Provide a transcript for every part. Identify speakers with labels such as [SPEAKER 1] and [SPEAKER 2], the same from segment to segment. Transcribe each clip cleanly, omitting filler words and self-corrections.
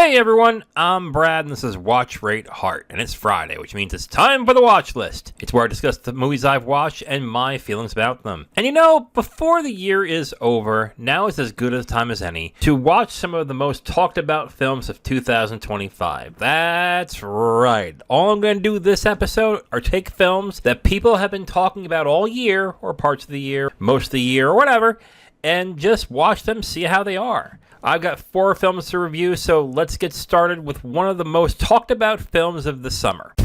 [SPEAKER 1] Hey everyone, I'm Brad and this is Watch Rate Heart, and it's Friday, which means it's time for the watch list. It's where I discuss the movies I've watched and my feelings about them. And you know, before the year is over, now is as good a time as any to watch some of the most talked about films of 2025. That's right. All I'm going to do this episode are take films that people have been talking about all year, or parts of the year, most of the year, or whatever, and just watch them, see how they are. I've got 4 films to review, so let's get started with one of the most talked about films of the summer.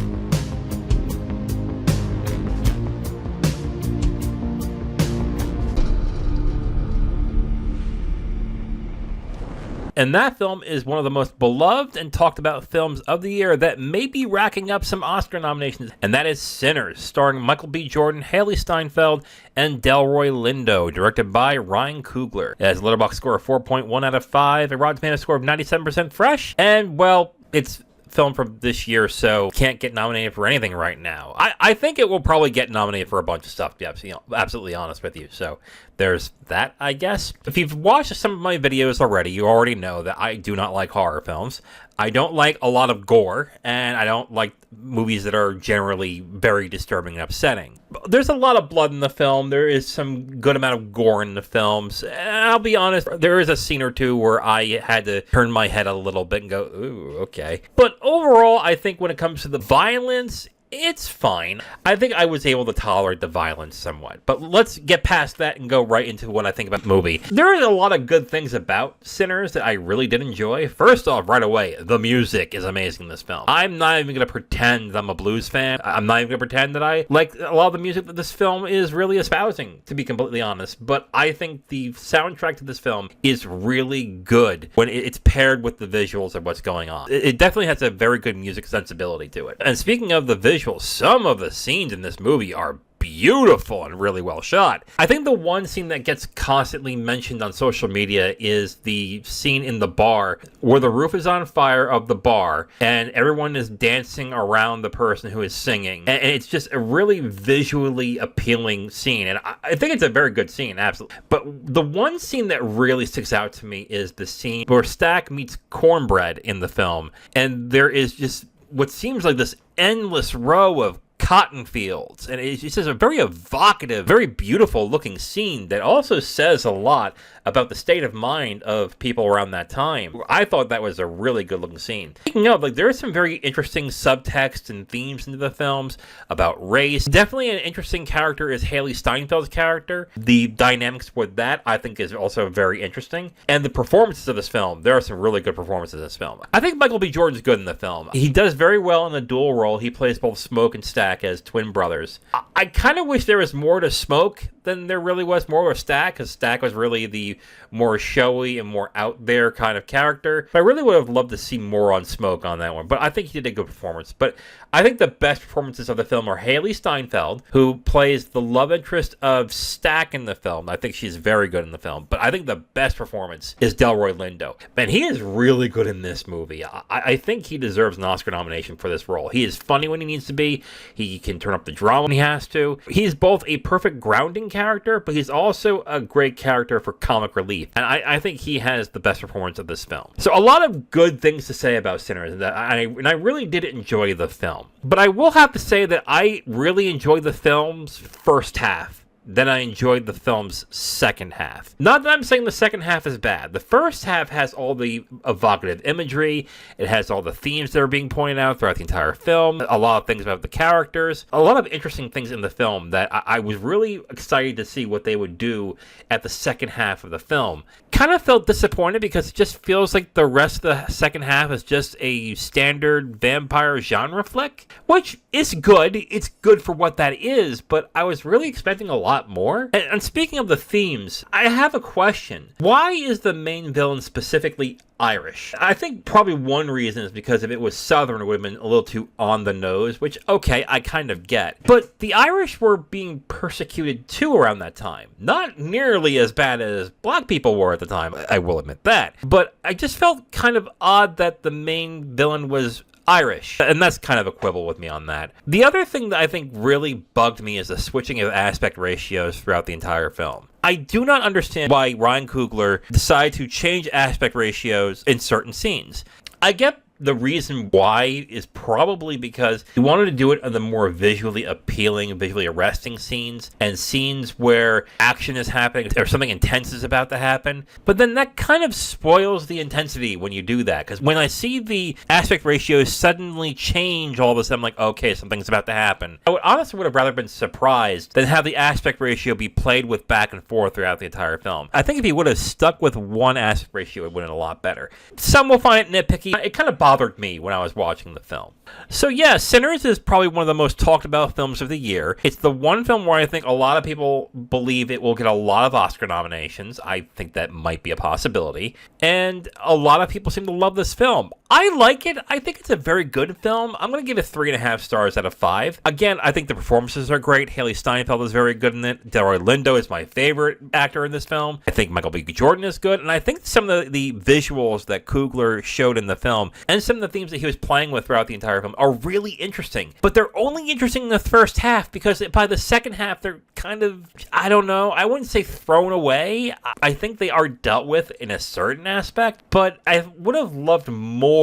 [SPEAKER 1] And that film is one of the most beloved and talked about films of the year that may be racking up some Oscar nominations, and that is Sinners, starring Michael B. Jordan, Haley Steinfeld, and Delroy Lindo, directed by Ryan Coogler. It has a Letterboxd score of 4.1 out of 5, a Rotten Tomatoes score of 97% fresh, and, well, it's film from this year, so can't get nominated for anything right now. I think it will probably get nominated for a bunch of stuff, to be absolutely honest with you. So there's that, I guess. If you've watched some of my videos already, you already know that I do not like horror films. I don't like a lot of gore, and I don't like movies that are generally very disturbing and upsetting. There's a lot of blood in the film. There is some good amount of gore in the films. And I'll be honest, there is a scene or two where I had to turn my head a little bit and go, ooh, okay. But overall, I think when it comes to the violence, it's fine. I think I was able to tolerate the violence somewhat. But let's get past that and go right into what I think about the movie. There is a lot of good things about Sinners that I really did enjoy. First off, right away, the music is amazing in this film. I'm not even going to pretend that I'm a blues fan. I'm not even going to pretend that I like a lot of the music that this film is really espousing, to be completely honest. But I think the soundtrack to this film is really good when it's paired with the visuals of what's going on. It definitely has a very good music sensibility to it. And speaking of the visuals, some of the scenes in this movie are beautiful and really well shot. I think the one scene that gets constantly mentioned on social media is the scene in the bar where the roof is on fire of the bar and everyone is dancing around the person who is singing. And it's just a really visually appealing scene. And I think it's a very good scene, absolutely. But the one scene that really sticks out to me is the scene where Stack meets Cornbread in the film. And there is just what seems like this endless row of cotton fields, and it's just a very evocative, very beautiful looking scene that also says a lot about the state of mind of people around that time. I thought that was a really good looking scene. Speaking of, there is some very interesting subtext and themes into the films about race. Definitely an interesting character is Haley Steinfeld's character. The dynamics with that I think is also very interesting. And the performances of this film, there are some really good performances in this film. I think Michael B. Jordan's good in the film. He does very well in the dual role. He plays both Smoke and Stack as twin brothers. I kind of wish there was more to Smoke than there really was more of Stack, because Stack was really the more showy and more out there kind of character. But I really would have loved to see more on Smoke on that one. But I think he did a good performance. But I think the best performances of the film are Haley Steinfeld, who plays the love interest of Stack in the film. I think she's very good in the film. But I think the best performance is Delroy Lindo. Man, he is really good in this movie. I think he deserves an Oscar nomination for this role. He is funny when he needs to be. He can turn up the drama when he has to. He's both a perfect grounding character, but he's also a great character for comic relief. And I think he has the best performance of this film. So a lot of good things to say about Sinners, and I really did enjoy the film. But I will have to say that I really enjoyed the film's first half. Then I enjoyed the film's second half. Not that I'm saying the second half is bad. The first half has all the evocative imagery. It has all the themes that are being pointed out throughout the entire film. A lot of things about the characters. A lot of interesting things in the film that I was really excited to see what they would do at the second half of the film. Kind of felt disappointed because it just feels like the rest of the second half is just a standard vampire genre flick, which is good. It's good for what that is, but I was really expecting a lot more. And speaking of the themes, I have a question. Why is the main villain specifically Irish? I think probably one reason is because if it was Southern, it would have been a little too on the nose, which, okay, I kind of get. But the Irish were being persecuted too around that time. Not nearly as bad as black people were at the time, I will admit that. But I just felt kind of odd that the main villain was Irish. And that's kind of a quibble with me on that. The other thing that I think really bugged me is the switching of aspect ratios throughout the entire film. I do not understand why Ryan Coogler decided to change aspect ratios in certain scenes. I get the reason why is probably because he wanted to do it on the more visually appealing, visually arresting scenes, and scenes where action is happening or something intense is about to happen. But then that kind of spoils the intensity when you do that, because when I see the aspect ratios suddenly change all of a sudden, I'm like, okay, something's about to happen. I honestly would have rather been surprised than have the aspect ratio be played with back and forth throughout the entire film. I think if he would have stuck with one aspect ratio, it would have been a lot better. Some will find it nitpicky. It kind of bothered me when I was watching the film. So yeah, Sinners is probably one of the most talked about films of the year. It's the one film where I think a lot of people believe it will get a lot of Oscar nominations. I think that might be a possibility. And a lot of people seem to love this film. I like it. I think it's a very good film. I'm going to give it 3.5 stars out of 5. Again, I think the performances are great. Haley Steinfeld is very good in it. Delroy Lindo is my favorite actor in this film. I think Michael B. Jordan is good. And I think some of the visuals that Coogler showed in the film and some of the themes that he was playing with throughout the entire film are really interesting. But they're only interesting in the first half, because by the second half, they're kind of, I don't know, I wouldn't say thrown away. I think they are dealt with in a certain aspect, but I would have loved more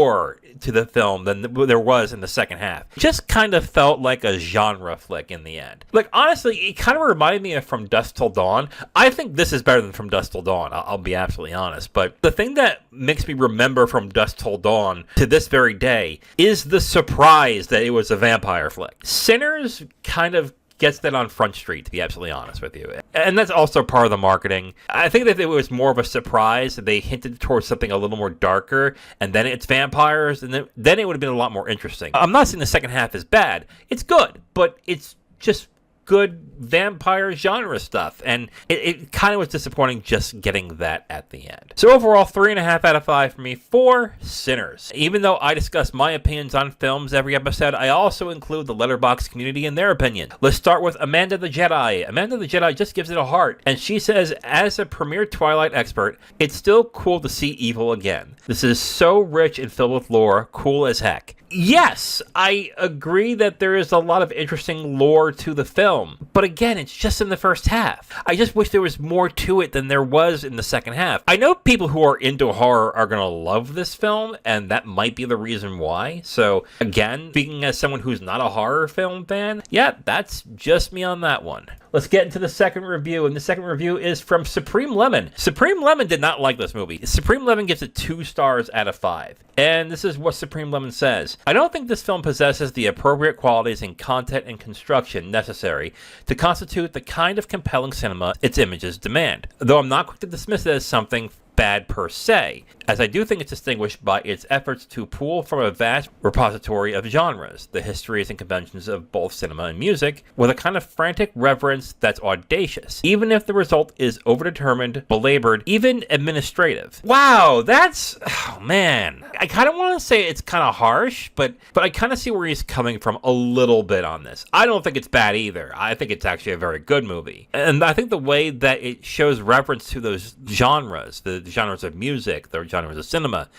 [SPEAKER 1] to the film than there was in the second half. It just kind of felt like a genre flick in the end. Like, honestly, it kind of reminded me of From Dusk Till Dawn. I think this is better than From Dusk Till Dawn, I'll be absolutely honest. But the thing that makes me remember From Dusk Till Dawn to this very day is the surprise that it was a vampire flick. Sinners kind of gets that on Front Street, to be absolutely honest with you. And that's also part of the marketing. I think that it was more of a surprise. They hinted towards something a little more darker, and then it's vampires, and then it would have been a lot more interesting. I'm not saying the second half is bad. It's good, but it's just good vampire genre stuff, and it kind of was disappointing just getting that at the end. So overall, 3.5 out of 5 for me for Sinners. Even though I discuss my opinions on films every episode, I also include the Letterboxd community in their opinion. Let's start with Amanda the Jedi. Amanda the Jedi just gives it a heart, and she says, as a premier Twilight expert, it's still cool to see evil again. This is so rich and filled with lore, cool as heck. Yes, I agree that there is a lot of interesting lore to the film, but again, it's just in the first half. I just wish there was more to it than there was in the second half. I know people who are into horror are going to love this film, and that might be the reason why. So again, speaking as someone who's not a horror film fan, yeah, that's just me on that one. Let's get into the second review, and the second review is from Supreme Lemon. Supreme Lemon did not like this movie. Supreme Lemon gives it 2 stars out of 5. And this is what Supreme Lemon says. I don't think this film possesses the appropriate qualities in content and construction necessary to constitute the kind of compelling cinema its images demand, though I'm not quick to dismiss it as something bad per se, as I do think it's distinguished by its efforts to pull from a vast repository of genres, the histories and conventions of both cinema and music, with a kind of frantic reverence that's audacious, even if the result is overdetermined, belabored, even administrative. Wow, that's, oh man. I kind of want to say it's kind of harsh, but I kind of see where he's coming from a little bit on this. I don't think it's bad either. I think it's actually a very good movie. And I think the way that it shows reference to those genres, the genres of music, the genres of cinema,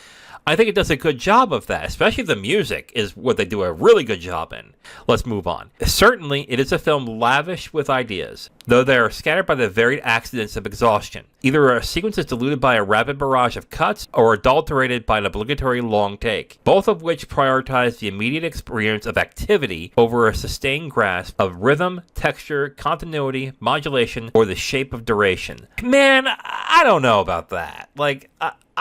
[SPEAKER 1] I think it does a good job of that, especially the music is what they do a really good job in. Let's move on. Certainly, it is a film lavish with ideas, though they are scattered by the varied accidents of exhaustion. Either a sequence is diluted by a rapid barrage of cuts or adulterated by an obligatory long take, both of which prioritize the immediate experience of activity over a sustained grasp of rhythm, texture, continuity, modulation, or the shape of duration. Man, I don't know about that.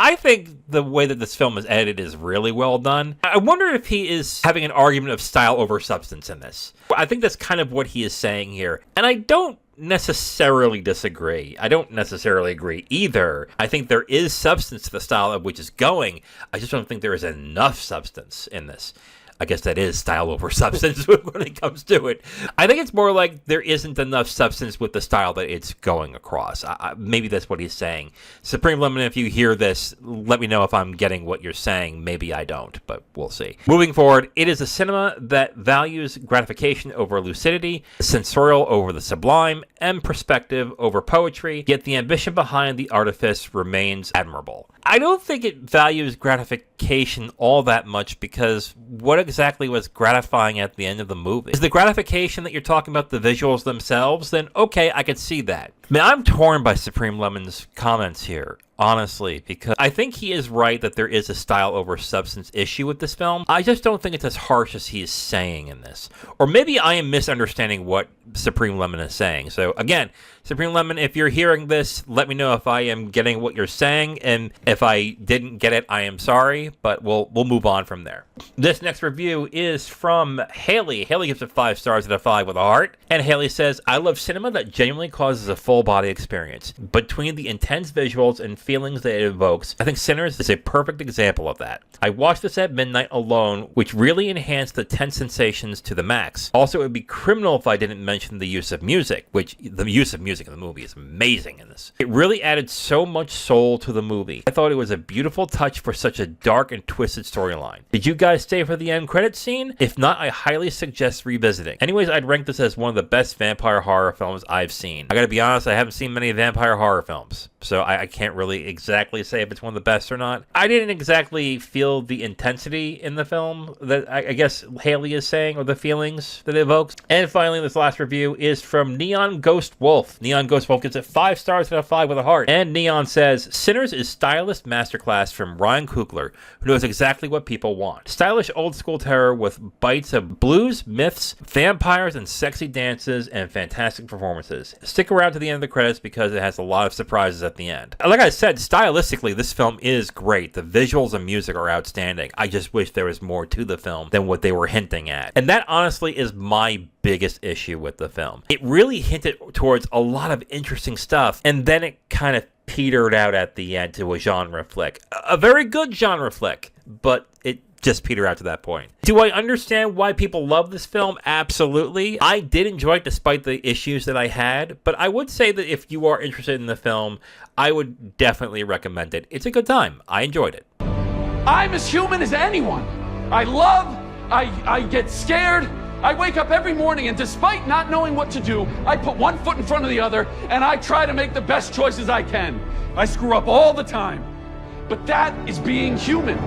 [SPEAKER 1] I think the way that this film is edited is really well done. I wonder if he is having an argument of style over substance in this. I think that's kind of what he is saying here. And I don't necessarily disagree. I don't necessarily agree either. I think there is substance to the style of which is going. I just don't think there is enough substance in this. I guess that is style over substance when it comes to it. I think it's more like there isn't enough substance with the style that it's going across. Maybe that's what he's saying. Supreme Lemon, if you hear this, let me know if I'm getting what you're saying. Maybe I don't, but we'll see. Moving forward, it is a cinema that values gratification over lucidity, sensorial over the sublime, and perspective over poetry, yet the ambition behind the artifice remains admirable. I don't think it values gratification all that much, because what exactly was gratifying at the end of the movie? Is the gratification that you're talking about the visuals themselves? Then okay, I could see that. I mean, I'm torn by Supreme Lemon's comments here, honestly, because I think he is right that there is a style over substance issue with this film. I just don't think it's as harsh as he is saying in this. Or maybe I am misunderstanding what Supreme Lemon is saying. So again, Supreme Lemon, if you're hearing this, let me know if I am getting what you're saying, and if I didn't get it, I am sorry, but we'll move on from there. This next review is from Haley. Haley gives it 5 stars out of 5 with a heart, and Haley says, I love cinema that genuinely causes a full body experience. Between the intense visuals and feelings that it evokes, I think Sinners is a perfect example of that. I watched this at midnight alone, which really enhanced the tense sensations to the max. Also, it would be criminal if I didn't mention the use of music, which the use of music in the movie is amazing in this. It really added so much soul to the movie. I thought it was a beautiful touch for such a dark and twisted storyline. Did you guys stay for the end credits scene? If not, I highly suggest revisiting. Anyways, I'd rank this as one of the best vampire horror films I've seen. I gotta be honest, I haven't seen many vampire horror films, so I can't really exactly say if it's one of the best or not. I didn't exactly feel the intensity in the film that I guess Haley is saying, or the feelings that it evokes. And finally, this last review is from Neon Ghost Wolf. Neon Ghost Wolf gets it 5 stars out of 5 with a heart. And Neon says, Sinners is stylist masterclass from Ryan Coogler, who knows exactly what people want. Stylish old school terror with bites of blues, myths, vampires, and sexy dances, and fantastic performances. Stick around to the end of the credits because it has a lot of surprises at the end. Like I said, stylistically, this film is great. The visuals and music are outstanding. I just wish there was more to the film than what they were hinting at. And that honestly is my biggest issue with the film. It really hinted towards a lot of interesting stuff, and then it kind of petered out at the end to a genre flick. A very good genre flick, but it just petered out to that point. Do I understand why people love this film? Absolutely. I did enjoy it despite the issues that I had, but I would say that if you are interested in the film, I would definitely recommend it. It's a good time. I enjoyed it.
[SPEAKER 2] I'm as human as anyone. I love, I get scared, I wake up every morning, and despite not knowing what to do, I put one foot in front of the other, and I try to make the best choices I can. I screw up all the time, but that is being human.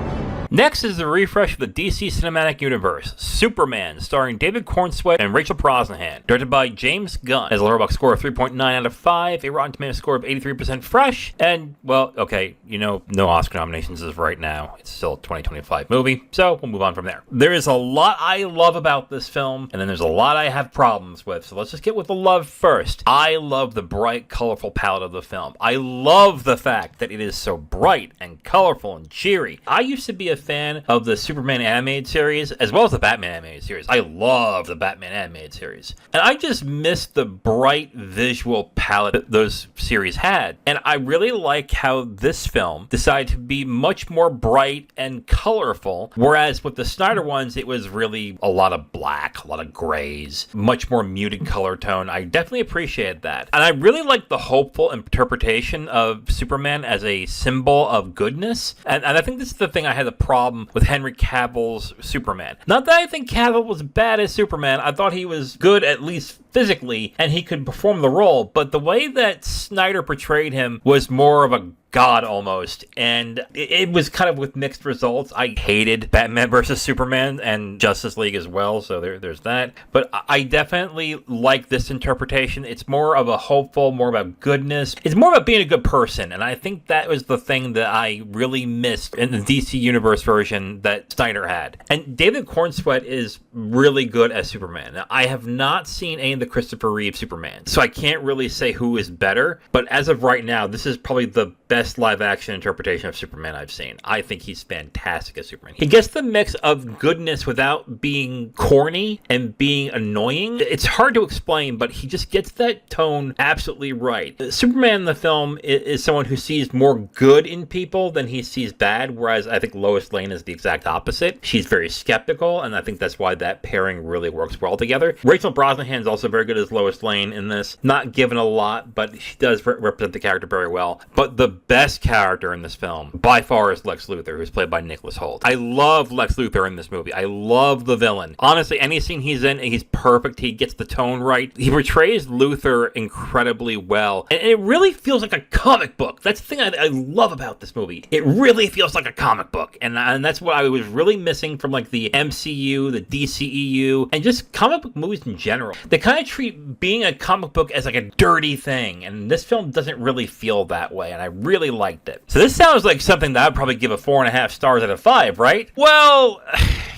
[SPEAKER 1] Next is the refresh of the DC Cinematic Universe, Superman, starring David Cornsweet and Rachel Brosnahan, directed by James Gunn. Has a Letterboxd score of 3.9 out of 5, a Rotten Tomatoes score of 83% fresh, and, well, okay, no Oscar nominations as of right now. It's still a 2025 movie, so we'll move on from there. There is a lot I love about this film, and then there's a lot I have problems with, so let's just get with the love first. I love the bright, colorful palette of the film. I love the fact that it is so bright and colorful and cheery. I used to be a fan of the Superman animated series as well as the Batman animated series. I love the Batman animated series, and I just missed the bright visual palette that those series had. And I really like how this film decided to be much more bright and colorful, whereas with the Snyder ones it was really a lot of black, a lot of grays, much more muted color tone. I definitely appreciated that, and I really like the hopeful interpretation of Superman as a symbol of goodness, and I think this is the thing I had the problem with Henry Cavill's Superman. Not that I think Cavill was bad as Superman. I thought he was good, at least physically, and he could perform the role, but the way that Snyder portrayed him was more of a god almost, and it was kind of with mixed results. I hated Batman versus Superman and Justice League as well, so there's that. But I definitely like this interpretation. It's more of a hopeful, more about goodness. It's more about being a good person, and I think that was the thing that I really missed in the DC Universe version that Snyder had. And David Cornsweet is really good as Superman. Now, I have not seen any of the Christopher Reeve Superman, so I can't really say who is better, but as of right now, this is probably the best live-action interpretation of Superman I've seen. I think he's fantastic as Superman. He gets the mix of goodness without being corny and being annoying. It's hard to explain, but he just gets that tone absolutely right. Superman in the film is someone who sees more good in people than he sees bad, whereas I think Lois Lane is the exact opposite. She's very skeptical, and I think that's why that pairing really works well together. Rachel Brosnahan is also very good as Lois Lane in this. Not given a lot, but she does represent the character very well. But the best character in this film, by far, is Lex Luthor, who's played by Nicholas Hoult. I love Lex Luthor in this movie. I love the villain. Honestly, any scene he's in, he's perfect. He gets the tone right. He portrays Luthor incredibly well. And it really feels like a comic book. That's the thing I love about this movie. It really feels like a comic book. And that's what I was really missing from like the MCU, the DCEU, and just comic book movies in general. They kind of treat being a comic book as like a dirty thing. And this film doesn't really feel that way. And I really liked it. So this sounds like something that I'd probably give a 4.5 stars out of 5, right? Well,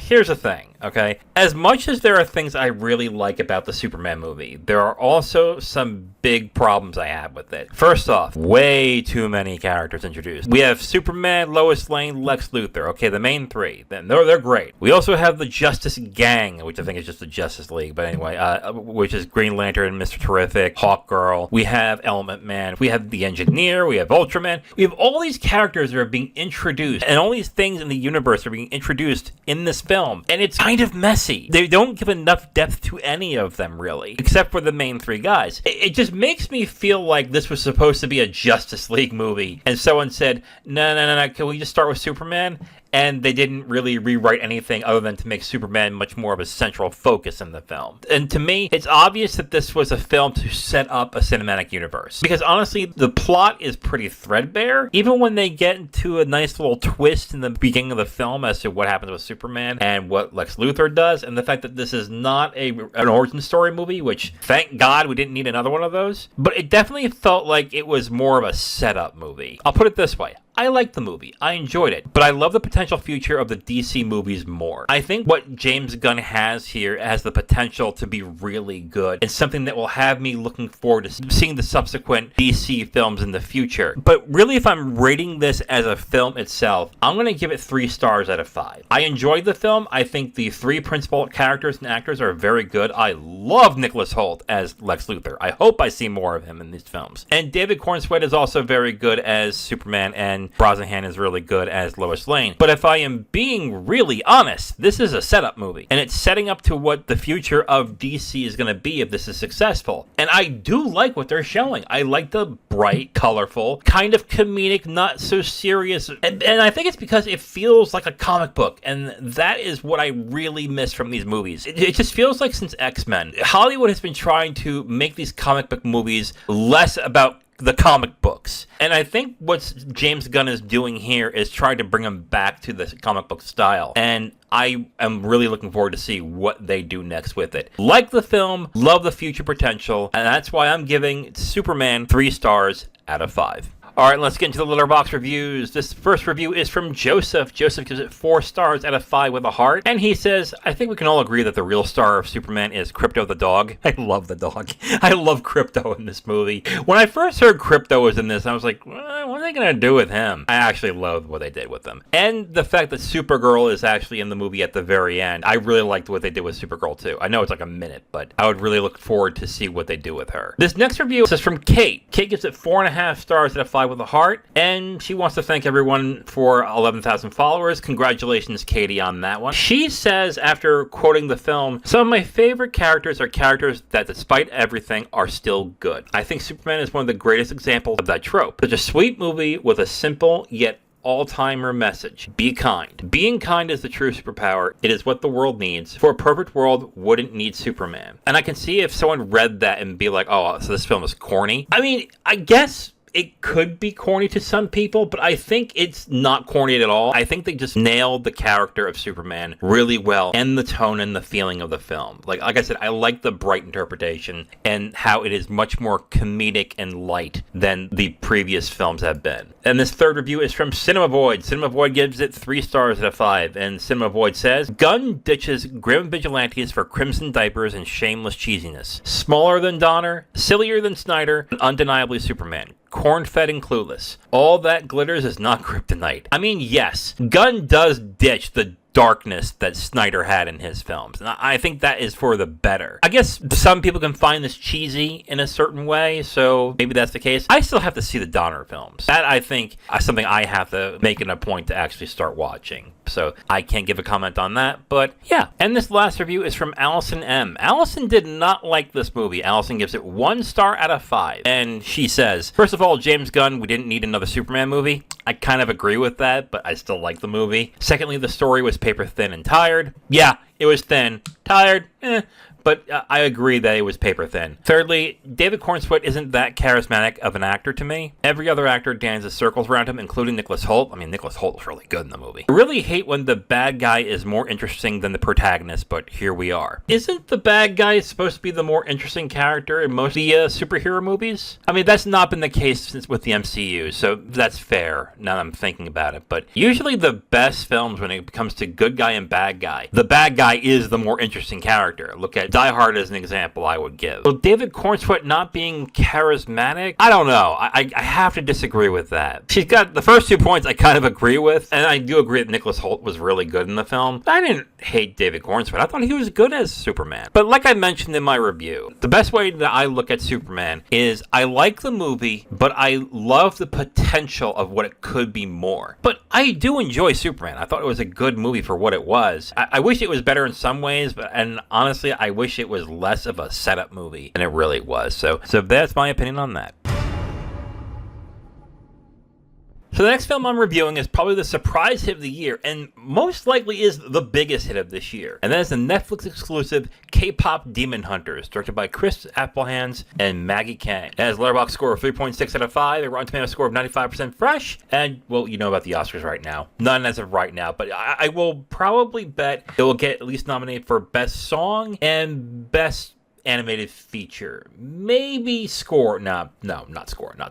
[SPEAKER 1] here's the thing. Okay, as much as there are things I really like about the Superman movie, there are also some big problems I have with it. First off, way too many characters introduced. We have Superman, Lois Lane, Lex Luthor. Okay, the main three. They're great. We also have the Justice Gang, which I think is just the Justice League, but anyway, which is Green Lantern, Mr. Terrific, Hawkgirl. We have Element Man. We have the Engineer. We have Ultraman. We have all these characters that are being introduced, and all these things in the universe are being introduced in this film, and it's kind of messy. They don't give enough depth to any of them, really, except for the main three guys. It just makes me feel like this was supposed to be a Justice League movie, and someone said, no, can we just start with Superman? And they didn't really rewrite anything other than to make Superman much more of a central focus in the film. And to me, it's obvious that this was a film to set up a cinematic universe. Because honestly, the plot is pretty threadbare. Even when they get into a nice little twist in the beginning of the film as to what happens with Superman and what Lex Luthor does, and the fact that this is not an origin story movie, which thank God we didn't need another one of those. But it definitely felt like it was more of a setup movie. I'll put it this way. I liked the movie. I enjoyed it. But I love the potential future of the DC movies more. I think what James Gunn has here has the potential to be really good. It's something that will have me looking forward to seeing the subsequent DC films in the future. But really, if I'm rating this as a film itself, I'm going to give it 3 stars out of 5. I enjoyed the film. I think the 3 principal characters and actors are very good. I love Nicholas Hoult as Lex Luthor. I hope I see more of him in these films. And David Cornsweet is also very good as Superman, and Brosnahan is really good as Lois Lane. But if I am being really honest, this is a setup movie, and it's setting up to what the future of DC is going to be if this is successful. And I do like what they're showing. I like the bright, colorful, kind of comedic, not so serious. And I think it's because it feels like a comic book, and that is what I really miss from these movies. It just feels like since X-Men, Hollywood has been trying to make these comic book movies less about the comic books. And I think what James Gunn is doing here is trying to bring them back to the comic book style. And I am really looking forward to see what they do next with it. Like the film, love the future potential, and that's why I'm giving Superman 3 stars out of 5. All right, let's get into the Letterboxd reviews. This first review is from Joseph. Joseph gives it 4 stars out of 5 with a heart. And he says, I think we can all agree that the real star of Superman is Krypto the dog. I love the dog. I love Krypto in this movie. When I first heard Krypto was in this, I was like, what are they going to do with him? I actually loved what they did with him. And the fact that Supergirl is actually in the movie at the very end. I really liked what they did with Supergirl too. I know it's like a minute, but I would really look forward to see what they do with her. This next review is from Kate. Kate gives it 4.5 stars out of 5 with a heart, and she wants to thank everyone for 11,000 followers. Congratulations, Katie, on that one. She says, after quoting the film, some of my favorite characters are characters that, despite everything, are still good. I think Superman is one of the greatest examples of that trope. Such a sweet movie with a simple yet all-timer message. Be kind. Being kind is the true superpower. It is what the world needs. For a perfect world wouldn't need Superman. And I can see if someone read that and be like, oh, so this film is corny. I mean, I guess it could be corny to some people, but I think it's not corny at all. I think they just nailed the character of Superman really well, and the tone and the feeling of the film. Like I said, I like the bright interpretation and how it is much more comedic and light than the previous films have been. And this third review is from Cinema Void. Cinema Void gives it 3 stars out of 5, and Cinema Void says, Gunn ditches grim vigilantes for crimson diapers and shameless cheesiness. Smaller than Donner, sillier than Snyder, and undeniably Superman. Corn-fed and clueless. All that glitters is not kryptonite. I mean, yes, Gunn does ditch the darkness that Snyder had in his films, and I think that is for the better. I guess some people can find this cheesy in a certain way, so maybe that's the case. I still have to see the Donner films. That, I think, is something I have to make it a point to actually start watching. so I can't give a comment on that, but yeah. And this last review is from Allison M. Allison did not like this movie. Allison gives it 1 star out of 5, and she says, first of all, James Gunn, we didn't need another Superman movie. I kind of agree with that, but I still like the movie. Secondly, the story was paper thin and tired. Yeah, it was thin. Tired? But I agree that it was paper thin. Thirdly, David Cornsweet isn't that charismatic of an actor to me. Every other actor dances circles around him, including Nicholas Hoult. I mean, Nicholas Hoult was really good in the movie. I really hate when the bad guy is more interesting than the protagonist, but here we are. Isn't the bad guy supposed to be the more interesting character in most of the superhero movies? I mean, that's not been the case since with the MCU, so that's fair now that I'm thinking about it. But usually the best films, when it comes to good guy and bad guy, the bad guy is the more interesting character. Look at Die Hard as an example I would give. So David Cornsweet not being charismatic, I don't know. I have to disagree with that. She's got the first 2 points I kind of agree with, and I do agree that Nicholas Hoult was really good in the film. I didn't hate David Cornsweet. I thought he was good as Superman. But like I mentioned in my review, the best way that I look at Superman is I like the movie, but I love the potential of what it could be more. But I do enjoy Superman. I thought it was a good movie for what it was. I wish it was better in some ways, and honestly, I wish it was less of a setup movie than it really was. So that's my opinion on that. So the next film I'm reviewing is probably the surprise hit of the year, and most likely is the biggest hit of this year. And that is the Netflix exclusive K-pop Demon Hunters, directed by Chris Appelhans and Maggie Kang. It has a Letterboxd score of 3.6 out of 5, a Rotten Tomatoes score of 95% fresh, and, well, you know about the Oscars right now. None as of right now, but I will probably bet it will get at least nominated for Best Song and Best Animated Feature, maybe score. No, not score. No.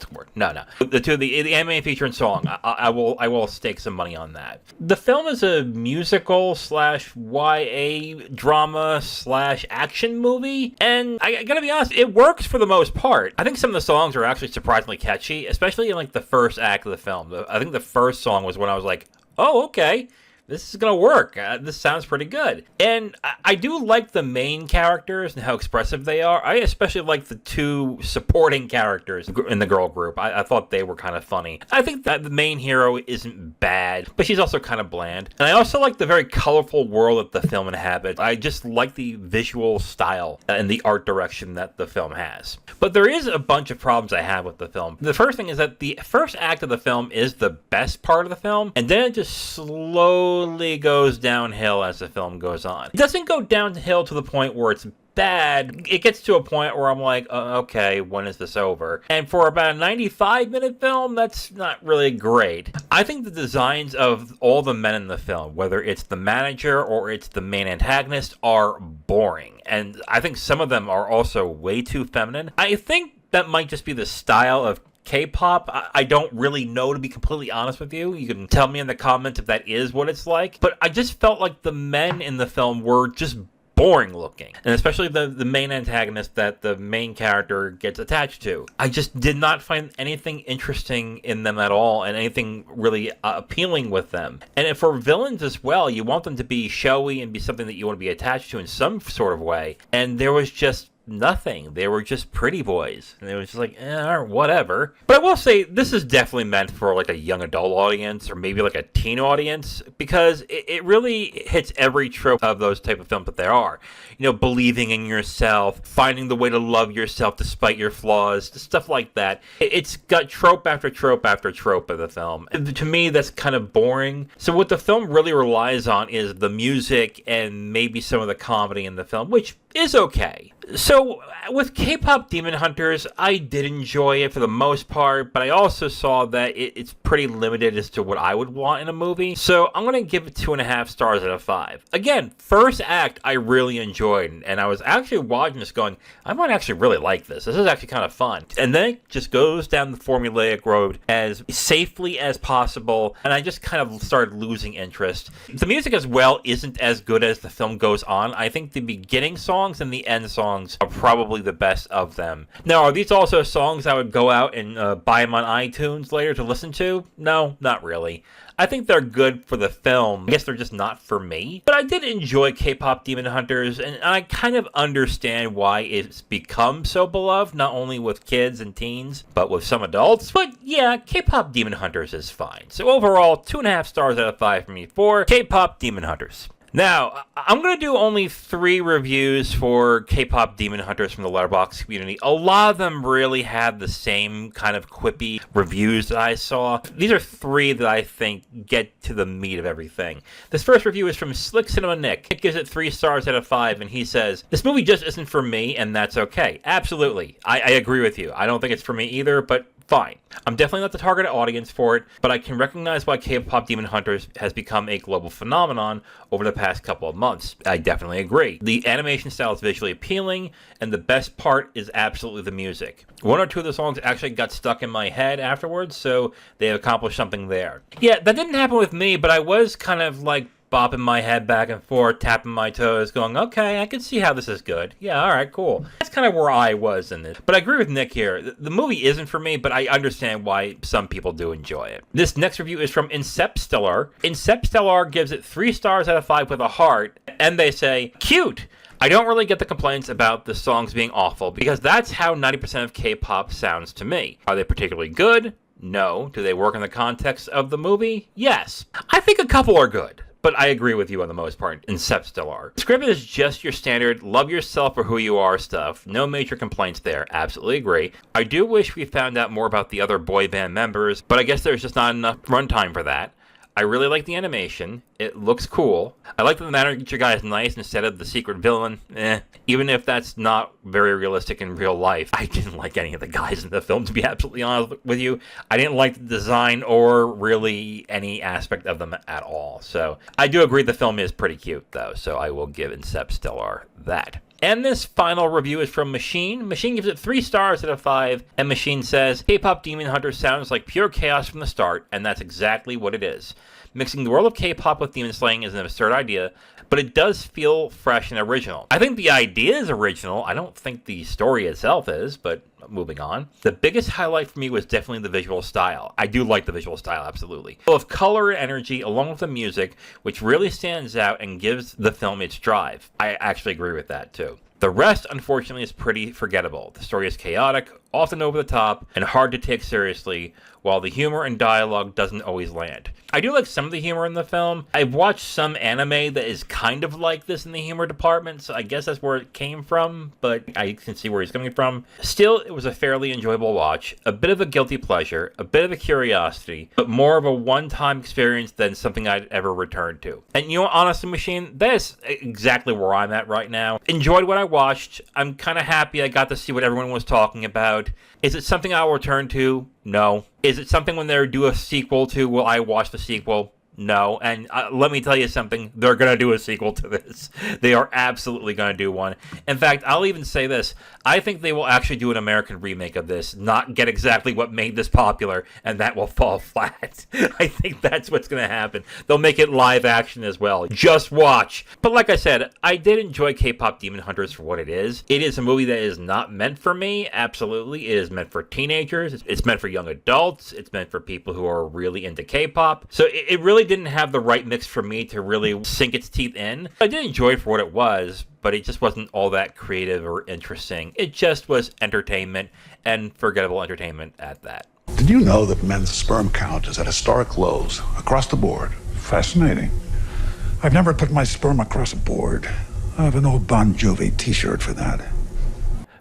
[SPEAKER 1] The animated feature and song. I will stake some money on that. The film is a musical / YA drama / action movie, and I gotta be honest, it works for the most part. I think some of the songs are actually surprisingly catchy, especially in like the first act of the film. I think the first song was when I was like, oh, okay, this is going to work. This sounds pretty good. And I do like the main characters and how expressive they are. I especially like the 2 supporting characters in the girl group. I thought they were kind of funny. I think that the main hero isn't bad, but she's also kind of bland. And I also like the very colorful world that the film inhabits. I just like the visual style and the art direction that the film has. But there is a bunch of problems I have with the film. The first thing is that the first act of the film is the best part of the film, and then it just slowly goes downhill as the film goes on. It doesn't go downhill to the point where it's bad. It gets to a point where I'm like, okay, when is this over? And for about a 95-minute film, that's not really great. I think the designs of all the men in the film, whether it's the manager or it's the main antagonist, are boring. And I think some of them are also way too feminine. I think that might just be the style of K-pop. I don't really know, to be completely honest with you. You can tell me in the comments if that is what it's like. But I just felt like the men in the film were just boring looking. And especially the main antagonist that the main character gets attached to. I just did not find anything interesting in them at all, and anything really appealing with them. And for villains as well, you want them to be showy and be something that you want to be attached to in some sort of way. And there was just nothing. They were just pretty boys, and it was just like, whatever. But I will say, this is definitely meant for like a young adult audience, or maybe like a teen audience, because it really hits every trope of those type of films that there are. You know, believing in yourself, finding the way to love yourself despite your flaws, stuff like that. It's got trope after trope after trope of the film. And to me, that's kind of boring. So what the film really relies on is the music and maybe some of the comedy in the film, which is okay. So with K-pop Demon Hunters, I did enjoy it for the most part, but I also saw that it's pretty limited as to what I would want in a movie. So I'm going to give it 2.5 stars out of 5. Again, first act I really enjoyed, and I was actually watching this going, I might actually really like this. This is actually kind of fun. And then it just goes down the formulaic road as safely as possible, and I just kind of started losing interest. The music as well isn't as good as the film goes on. I think the beginning song songs, and the end songs are probably the best of them. Now, are these also songs I would go out and buy them on iTunes later to listen to? No, not really. I think they're good for the film. I guess they're just not for me. But I did enjoy K-pop Demon Hunters, and I kind of understand why it's become so beloved, not only with kids and teens, but with some adults. But yeah, K-pop Demon Hunters is fine. So overall, 2.5 stars out of 5 for me for K-pop Demon Hunters. Now, I'm going to do only 3 reviews for K-pop Demon Hunters from the Letterboxd community. A lot of them really had the same kind of quippy reviews that I saw. These are 3 that I think get to the meat of everything. This first review is from Slick Cinema Nick. Nick gives it 3 stars out of 5, and he says, "This movie just isn't for me, and that's okay." Absolutely. I agree with you. I don't think it's for me either, but fine. I'm definitely not the target audience for it, but I can recognize why K-pop Demon Hunters has become a global phenomenon over the past couple of months. I definitely agree. The animation style is visually appealing, and the best part is absolutely the music. 1 or 2 of the songs actually got stuck in my head afterwards, so they accomplished something there. Yeah, that didn't happen with me, but I was kind of like bopping my head back and forth, tapping my toes, going, okay, I can see how this is good. Yeah, all right, cool. That's kind of where I was in this. But I agree with Nick here. The movie isn't for me, but I understand why some people do enjoy it. This next review is from Incepstellar. Incepstellar gives it 3 stars out of 5 with a heart, and they say, cute! I don't really get the complaints about the songs being awful, because that's how 90% of K-pop sounds to me. Are they particularly good? No. Do they work in the context of the movie? Yes. I think a couple are good. But I agree with you on the most part. Incepstellar. The script is just your standard love yourself for who you are stuff. No major complaints there. Absolutely agree. I do wish we found out more about the other boy band members, but I guess there's just not enough runtime for that. I really like the animation. It looks cool. I like that the manager guy is nice instead of the secret villain. Even if that's not very realistic in real life. I didn't like any of the guys in the film, to be absolutely honest with you. I didn't like the design or really any aspect of them at all. So I do agree the film is pretty cute, though. So I will give Incepstellar that. And this final review is from Machine. Machine gives it 3 stars out of 5, and Machine says, K-pop Demon Hunter sounds like pure chaos from the start, and that's exactly what it is. Mixing the world of K-pop with demon slaying is an absurd idea, but it does feel fresh and original. I think the idea is original. I don't think the story itself is, but moving on. The biggest highlight for me was definitely the visual style. I do like the visual style, absolutely. Full of color and energy, along with the music, which really stands out and gives the film its drive. I actually agree with that, too. The rest, unfortunately, is pretty forgettable. The story is chaotic, often over the top, and hard to take seriously, while the humor and dialogue doesn't always land. I do like some of the humor in the film. I've watched some anime that is kind of like this in the humor department, so I guess that's where it came from, but I can see where he's coming from. Still, it was a fairly enjoyable watch, a bit of a guilty pleasure, a bit of a curiosity, but more of a one-time experience than something I'd ever return to. And you know, honestly, Machine, that's exactly where I'm at right now. Enjoyed what I watched. I'm kind of happy I got to see what everyone was talking about. Is it something I'll return to? No. Is it something when they do a sequel to, will I watch the sequel? No. And let me tell you something, they're going to do a sequel to this. They are absolutely going to do one. In fact, I'll even say this. I think they will actually do an American remake of this, not get exactly what made this popular, and that will fall flat. I think that's what's going to happen. They'll make it live action as well. Just watch. But like I said, I did enjoy K-pop Demon Hunters for what it is. It is a movie that is not meant for me, absolutely. It is meant for teenagers. It's meant for young adults. It's meant for people who are really into K-pop. So it really didn't have the right mix for me to really sink its teeth in. I did enjoy it for what it was, but it just wasn't all that creative or interesting. It just was entertainment, and forgettable entertainment at that.
[SPEAKER 3] Did you know that men's sperm count is at historic lows across the board?
[SPEAKER 4] Fascinating. I've never put my sperm across a board. I have an old Bon Jovi t-shirt for that.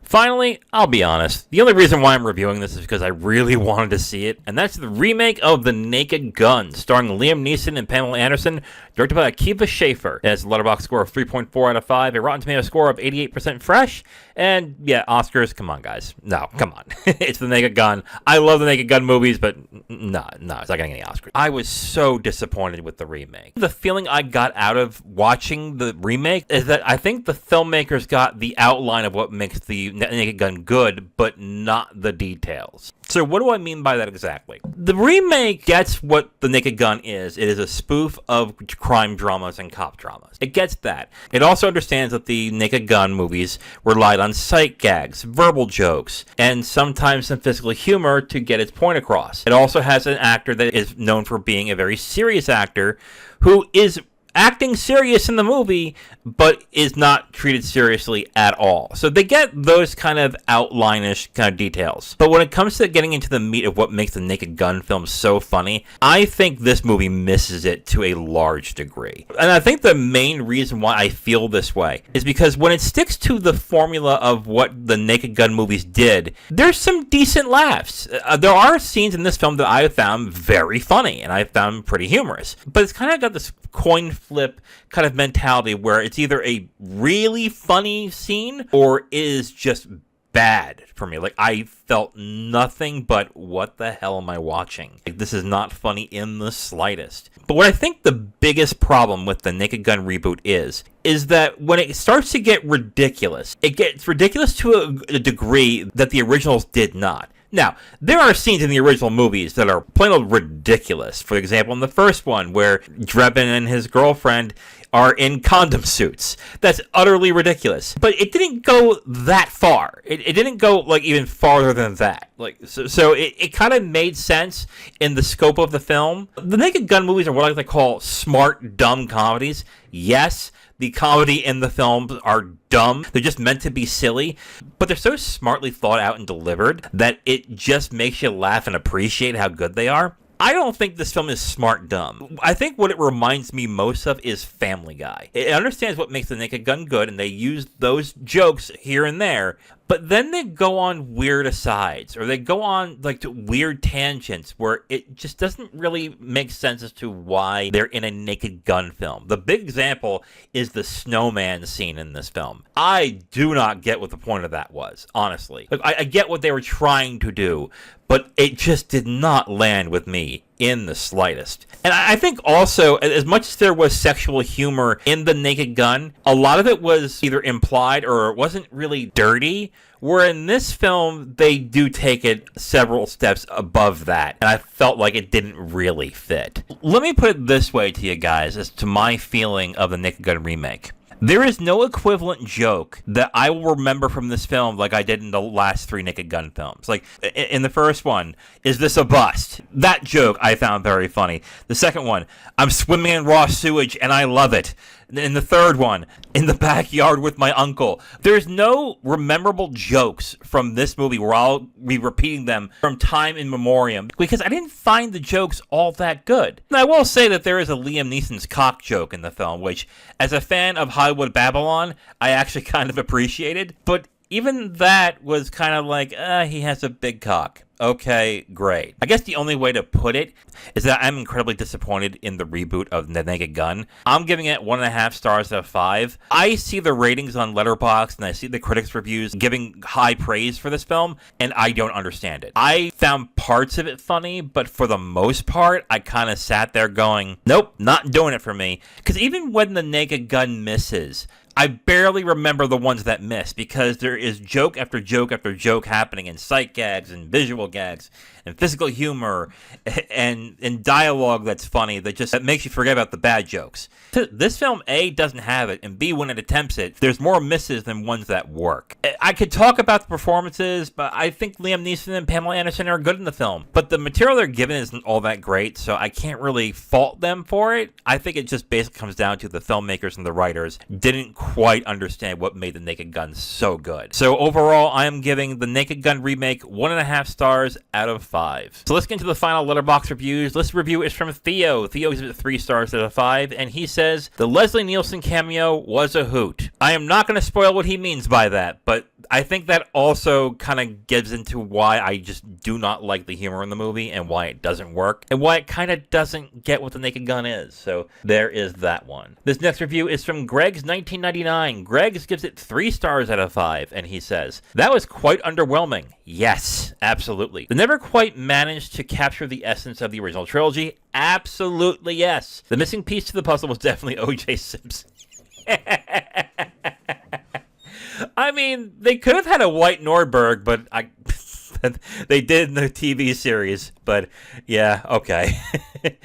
[SPEAKER 1] Finally, I'll be honest, the only reason why I'm reviewing this is because I really wanted to see it, and that's the remake of The Naked Gun, starring Liam Neeson and Pamela Anderson, directed by Akiva Schaffer. It has a Letterboxd score of 3.4 out of 5, a Rotten Tomatoes score of 88% fresh, and yeah, Oscars, come on guys. No, come on. It's The Naked Gun. I love The Naked Gun movies, but no, it's not getting any Oscars. I was so disappointed with the remake. The feeling I got out of watching the remake is that I think the filmmakers got the outline of what makes The Naked Gun good, but not the details. So what do I mean by that exactly? The remake gets what The Naked Gun is. It is a spoof of crime dramas and cop dramas. It gets that. It also understands that the Naked Gun movies relied on sight gags, verbal jokes, and sometimes some physical humor to get its point across. It also has an actor that is known for being a very serious actor who is acting serious in the movie, but is not treated seriously at all. So they get those kind of outline-ish kind of details. But when it comes to getting into the meat of what makes the Naked Gun film so funny, I think this movie misses it to a large degree. And I think the main reason why I feel this way is because when it sticks to the formula of what the Naked Gun movies did, there's some decent laughs. There are scenes in this film that I found very funny, and I found pretty humorous. But it's kind of got this coin flip kind of mentality where it's either a really funny scene or it is just bad for me. Like, I felt nothing but, what the hell am I watching? Like, this is not funny in the slightest. But what I think the biggest problem with the Naked Gun reboot is that when it starts to get ridiculous, it gets ridiculous to a degree that the originals did not. Now, there are scenes in the original movies that are plain old ridiculous. For example, in the first one, where Drebin and his girlfriend are in condom suits. That's utterly ridiculous. But it didn't go that far. It didn't go, like, even farther than that. Like, so it kind of made sense in the scope of the film. The Naked Gun movies are what I like to call smart, dumb comedies. Yes, the comedy in the films are dumb. They're just meant to be silly, but they're so smartly thought out and delivered that it just makes you laugh and appreciate how good they are. I don't think this film is smart dumb. I think what it reminds me most of is Family Guy. It understands what makes The Naked Gun good, and they use those jokes here and there, but then they go on weird asides, or they go on like to weird tangents where it just doesn't really make sense as to why they're in a Naked Gun film. The big example is the snowman scene in this film. I do not get what the point of that was, honestly. Like, I get what they were trying to do, but it just did not land with me in the slightest. And I think also, as much as there was sexual humor in The Naked Gun, a lot of it was either implied or it wasn't really dirty, where in this film, they do take it several steps above that, and I felt like it didn't really fit. Let me put it this way to you guys, as to my feeling of the Naked Gun remake. There is no equivalent joke that I will remember from this film like I did in the last 3 Naked Gun films. Like, in the first one, is this a bust? That joke I found very funny. The second one, I'm swimming in raw sewage and I love it. In the third one, in the backyard with my uncle. There's no memorable jokes from this movie where I'll be repeating them from time in memoriam, because I didn't find the jokes all that good. And I will say that there is a Liam Neeson's cock joke in the film, which, as a fan of Hollywood Babylon, I actually kind of appreciated. But even that was kind of like, he has a big cock. Okay, great. I guess the only way to put it is that I'm incredibly disappointed in the reboot of The Naked Gun. I'm giving it 1.5 stars out of 5. I see the ratings on Letterboxd and I see the critics' reviews giving high praise for this film, and I don't understand it. I found parts of it funny, but for the most part, I kind of sat there going, nope, not doing it for me. Because even when The Naked Gun misses, I barely remember the ones that miss, because there is joke after joke after joke happening, and sight gags and visual gags and physical humor and dialogue that's funny that makes you forget about the bad jokes. This film, A, doesn't have it, and B, when it attempts it, there's more misses than ones that work. I could talk about the performances, but I think Liam Neeson and Pamela Anderson are good in the film. But the material they're given isn't all that great, so I can't really fault them for it. I think it just basically comes down to the filmmakers and the writers didn't quite understand what made The Naked Gun so good. So overall, I am giving The Naked Gun remake 1.5 stars out of 5. So let's get into the final Letterboxd reviews. This review is from Theo. Theo gives it 3 stars out of 5, and he says, the Leslie Nielsen cameo was a hoot. I am not going to spoil what he means by that, but I think that also kind of gives into why I just do not like the humor in the movie and why it doesn't work and why it kind of doesn't get what The Naked Gun is. So there is that one. This next review is from Greg's 1999. Greg's gives it 3 stars out of 5, and he says, that was quite underwhelming. Yes, absolutely. They never quite managed to capture the essence of the original trilogy. Absolutely yes. The missing piece to the puzzle was definitely O.J. Simpson. I mean, they could have had a white Nordberg, but they did in the TV series. But yeah, okay.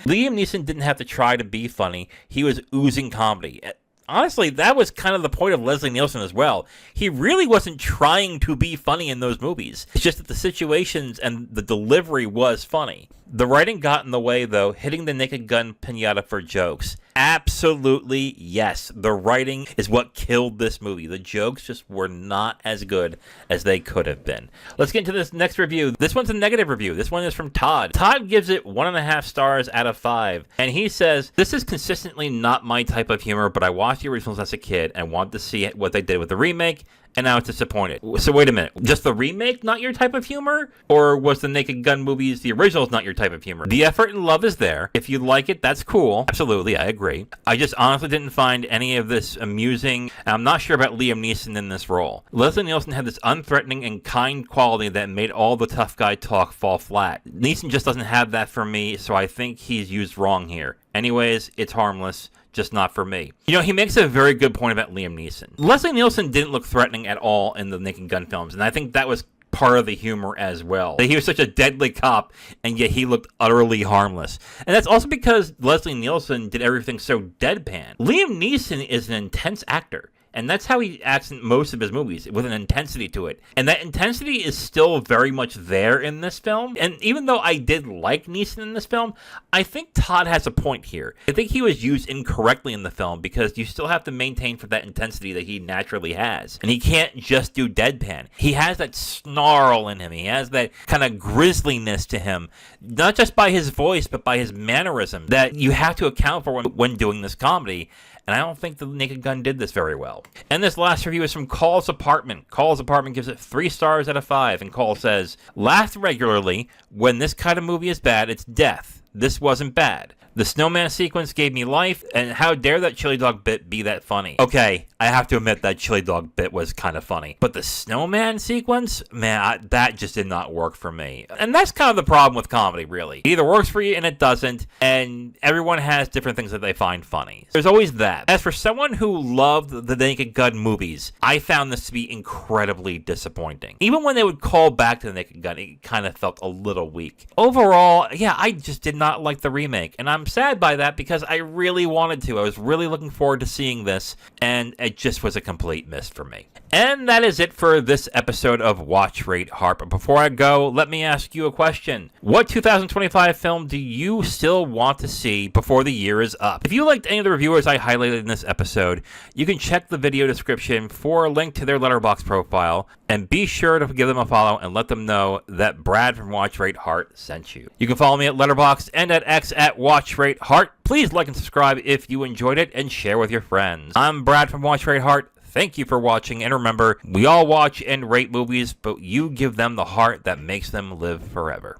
[SPEAKER 1] Liam Neeson didn't have to try to be funny. He was oozing comedy. Honestly, that was kind of the point of Leslie Nielsen as well. He really wasn't trying to be funny in those movies. It's just that the situations and the delivery was funny. The writing got in the way, though, hitting the Naked Gun pinata for jokes. Absolutely, yes. The writing is what killed this movie. The jokes just were not as good as they could have been. Let's get into this next review. This one's a negative review. This one is from Todd. Todd gives it 1.5 stars out of 5. And he says, this is consistently not my type of humor, but I watched the originals as a kid and wanted to see what they did with the remake, and now it's disappointed. So wait a minute. Just the remake not your type of humor? Or was the Naked Gun movies, the originals, not your type of humor? The effort and love is there. If you like it, that's cool. Absolutely, I agree. I just honestly didn't find any of this amusing. I'm not sure about Liam Neeson in this role. Leslie Nielsen had this unthreatening and kind quality that made all the tough guy talk fall flat. Neeson just doesn't have that for me, so I think he's used wrong here. Anyways, it's harmless. Just not for me. You know, he makes a very good point about Liam Neeson. Leslie Nielsen didn't look threatening at all in the Naked Gun films, and I think that was part of the humor as well. He was such a deadly cop, and yet he looked utterly harmless. And that's also because Leslie Nielsen did everything so deadpan. Liam Neeson is an intense actor. And that's how he acts in most of his movies, with an intensity to it. And that intensity is still very much there in this film. And even though I did like Neeson in this film, I think Todd has a point here. I think he was used incorrectly in the film because you still have to maintain for that intensity that he naturally has. And he can't just do deadpan. He has that snarl in him. He has that kind of grisliness to him, not just by his voice, but by his mannerism that you have to account for when doing this comedy. And I don't think the Naked Gun did this very well. And this last review is from Call's Apartment. Call's Apartment gives it 3 stars out of 5. And Call says, laughed regularly. When this kind of movie is bad, it's death. This wasn't bad. The snowman sequence gave me life, and how dare that chili dog bit be that funny? Okay, I have to admit that chili dog bit was kind of funny. But the snowman sequence? Man, that just did not work for me. And that's kind of the problem with comedy, really. It either works for you and it doesn't, and everyone has different things that they find funny. There's always that. As for someone who loved the Naked Gun movies, I found this to be incredibly disappointing. Even when they would call back to the Naked Gun, it kind of felt a little weak. Overall, yeah, I just did not like the remake, and I'm sad by that because I really wanted to. I was really looking forward to seeing this, and it just was a complete miss for me. And that is it for this episode of Watch, Rate, Heart. But before I go, let me ask you a question. What 2025 film do you still want to see before the year is up? If you liked any of the reviewers I highlighted in this episode, you can check the video description for a link to their Letterboxd profile, and be sure to give them a follow and let them know that Brad from Watch, Rate, Heart sent you. You can follow me at Letterboxd and at X at Watch, Rate, Heart. Please like and subscribe if you enjoyed it, and share with your friends. I'm Brad from Watch, Rate, Heart. Thank you for watching, and remember, we all watch and rate movies, but you give them the heart that makes them live forever.